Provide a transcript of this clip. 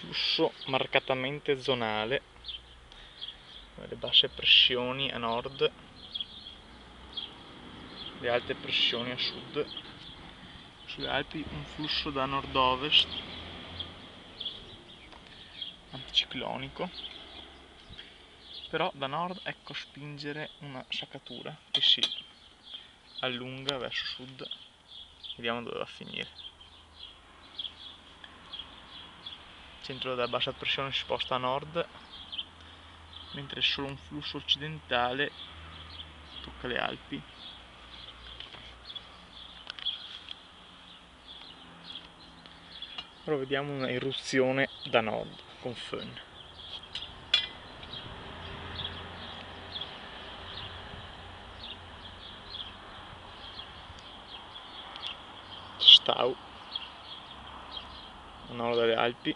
flusso marcatamente zonale, le basse pressioni a nord, le alte pressioni a sud. Sulle Alpi un flusso da nord-ovest anticiclonico, però da nord ecco spingere una sciaccatura che si allunga verso sud. Vediamo dove va a finire. Il centro della bassa pressione si sposta a nord, mentre solo un flusso occidentale tocca le Alpi. Ora vediamo una eruzione da nord con Föhn. Stau a nord delle Alpi.